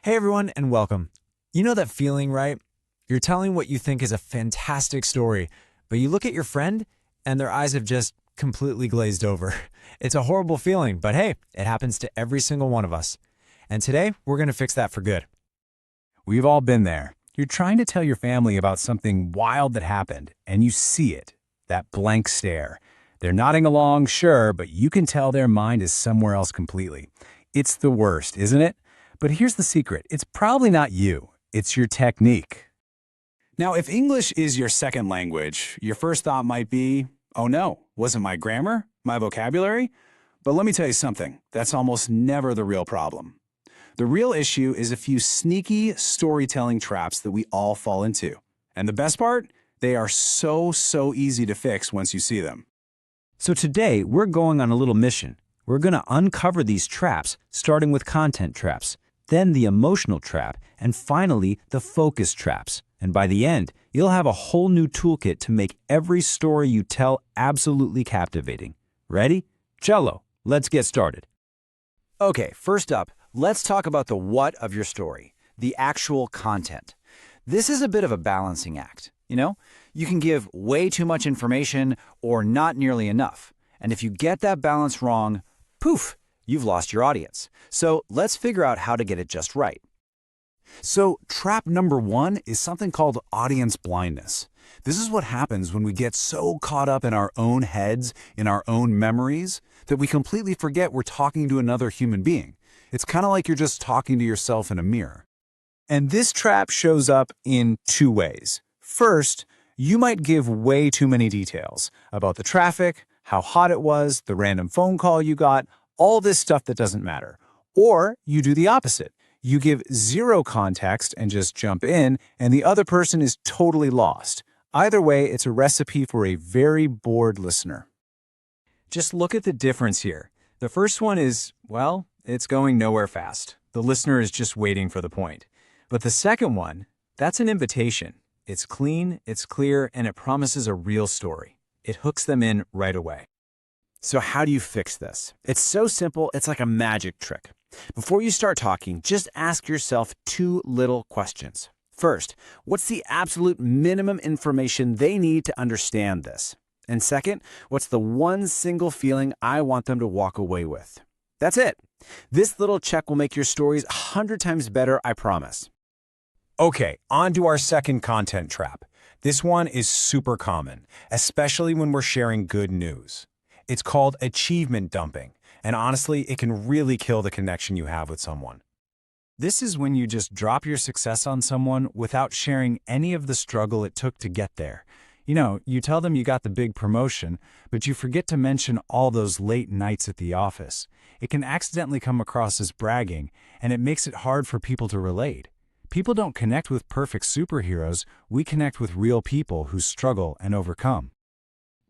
Hey everyone, and welcome. You know that feeling, right? You're telling what you think is a fantastic story, but you look at your friend and their eyes have just completely glazed over. It's a horrible feeling, but hey, it happens to every single one of us. And today, we're going to fix that for good. We've all been there. You're trying to tell your family about something wild that happened, and you see it, that blank stare. They're nodding along, sure, but you can tell their mind is somewhere else completely. It's the worst, isn't it? But here's the secret. It's probably not you. It's your technique. Now, if English is your second language, your first thought might be, oh no, wasn't my grammar, my vocabulary? But let me tell you something, that's almost never the real problem. The real issue is a few sneaky storytelling traps that we all fall into. And the best part? They are so easy to fix once you see them. So today, we're going on a little mission. We're going to uncover these traps, starting with content traps, then the emotional trap, and finally, the focus traps. And by the end, you'll have a whole new toolkit to make every story you tell absolutely captivating. Ready? Cello, let's get started. Okay, first up, let's talk about the what of your story, the actual content. This is a bit of a balancing act. You can give way too much information or not nearly enough. And if you get that balance wrong, poof, you've lost your audience. So let's figure out how to get it just right. So trap number one is something called audience blindness. This is what happens when we get so caught up in our own heads, in our own memories, that we completely forget we're talking to another human being. It's kind of like you're just talking to yourself in a mirror. And this trap shows up in two ways. First, you might give way too many details about the traffic, how hot it was, the random phone call you got, all this stuff that doesn't matter. Or you do the opposite. You give zero context and just jump in, and the other person is totally lost. Either way, it's a recipe for a very bored listener. Just look at the difference here. The first one is, well, it's going nowhere fast. The listener is just waiting for the point. But the second one, that's an invitation. It's clean, it's clear, and it promises a real story. It hooks them in right away. So how do you fix this? It's so simple, it's like a magic trick. Before you start talking, just ask yourself two little questions. First, what's the absolute minimum information they need to understand this? And second, what's the one single feeling I want them to walk away with? That's it. This little check will make your stories 100 times better, I promise. Okay, on to our second content trap. This one is super common, especially when we're sharing good news. It's called achievement dumping, and honestly, it can really kill the connection you have with someone. This is when you just drop your success on someone without sharing any of the struggle it took to get there. You tell them you got the big promotion, but you forget to mention all those late nights at the office. It can accidentally come across as bragging, and it makes it hard for people to relate. People don't connect with perfect superheroes, we connect with real people who struggle and overcome.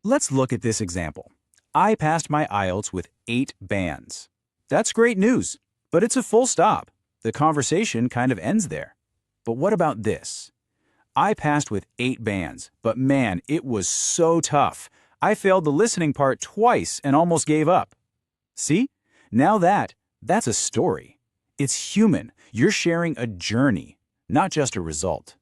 Let's look at this example. I passed my IELTS with 8 bands. That's great news, but it's a full stop. The conversation kind of ends there. But what about this? I passed with 8 bands, but man, it was so tough. I failed the listening part twice and almost gave up. See? Now that's a story. It's human. You're sharing a journey, not just a result.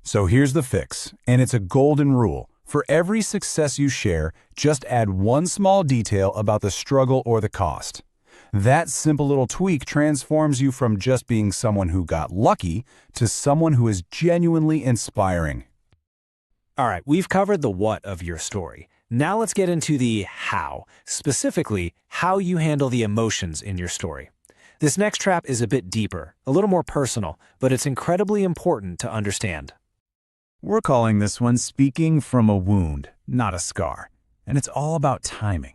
So here's the fix, and it's a golden rule. For every success you share, just add one small detail about the struggle or the cost. That simple little tweak transforms you from just being someone who got lucky to someone who is genuinely inspiring. All right, we've covered the what of your story. Now let's get into the how, specifically how you handle the emotions in your story. This next trap is a bit deeper, a little more personal, but it's incredibly important to understand. We're calling this one speaking from a wound, not a scar. And it's all about timing.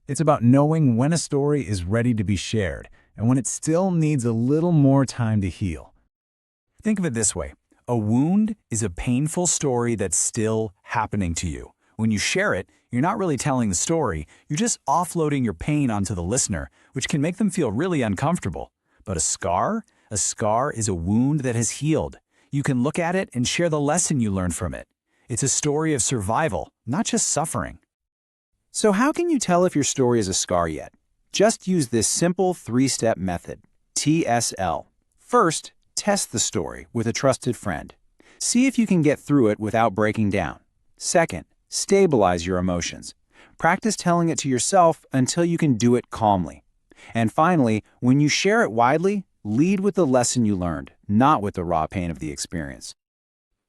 It's about knowing when a story is ready to be shared and when it still needs a little more time to heal. Think of it this way. A wound is a painful story that's still happening to you. When you share it, you're not really telling the story, you're just offloading your pain onto the listener, which can make them feel really uncomfortable. But a scar is a wound that has healed. You can look at it and share the lesson you learned from it. It's a story of survival, not just suffering. So how can you tell if your story is a scar yet? Just use this simple 3-step method, TSL. First, test the story with a trusted friend. See if you can get through it without breaking down. Second, stabilize your emotions. Practice telling it to yourself until you can do it calmly. And finally, when you share it widely, lead with the lesson you learned, not with the raw pain of the experience.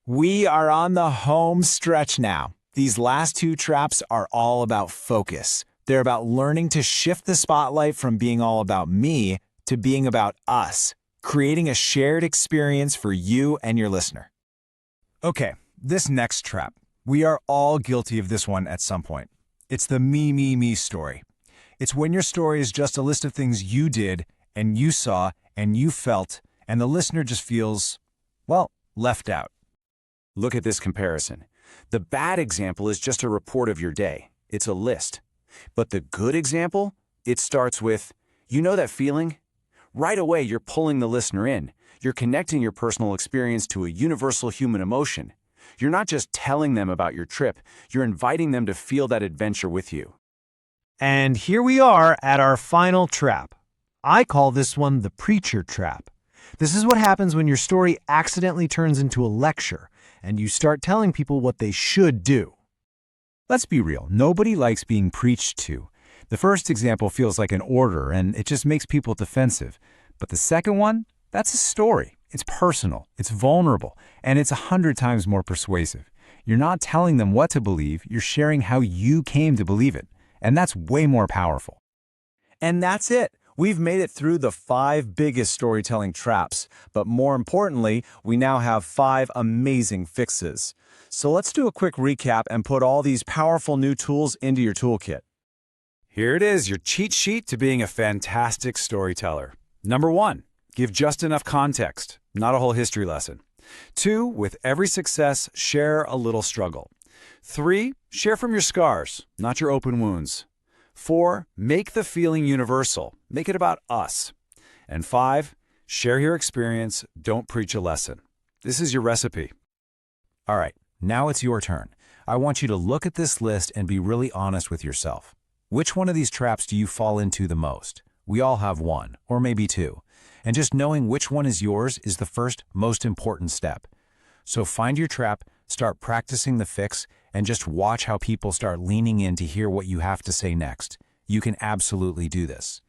We are on the home stretch now. These last two traps are all about focus. They're about learning to shift the spotlight from being all about me to being about us, creating a shared experience for you and your listener. Okay, this next trap. We are all guilty of this one at some point. It's the me story. It's when your story is just a list of things you did and you saw and you felt, and the listener just feels, well, left out. Look at this comparison. The bad example is just a report of your day. It's a list. But the good example, it starts with, you know that feeling? Right away, you're pulling the listener in. You're connecting your personal experience to a universal human emotion. You're not just telling them about your trip, you're inviting them to feel that adventure with you. And here we are at our final trap. I call this one the preacher trap. This is what happens when your story accidentally turns into a lecture and you start telling people what they should do. Let's be real, nobody likes being preached to. The first example feels like an order and it just makes people defensive. But the second one, that's a story. It's personal, it's vulnerable, and it's 100 times more persuasive. You're not telling them what to believe, you're sharing how you came to believe it. And that's way more powerful. And that's it. We've made it through the 5 biggest storytelling traps, but more importantly, we now have 5 amazing fixes. So let's do a quick recap and put all these powerful new tools into your toolkit. Here it is, your cheat sheet to being a fantastic storyteller. Number 1, give just enough context, not a whole history lesson. 2, with every success, share a little struggle. 3, share from your scars, not your open wounds. 4, make the feeling universal. Make it about us. And 5, share your experience. Don't preach a lesson. This is your recipe. All right, now it's your turn. I want you to look at this list and be really honest with yourself. Which one of these traps do you fall into the most? We all have one, or maybe 2. And just knowing which one is yours is the first, most important step. So find your trap, start practicing the fix, and just watch how people start leaning in to hear what you have to say next. You can absolutely do this.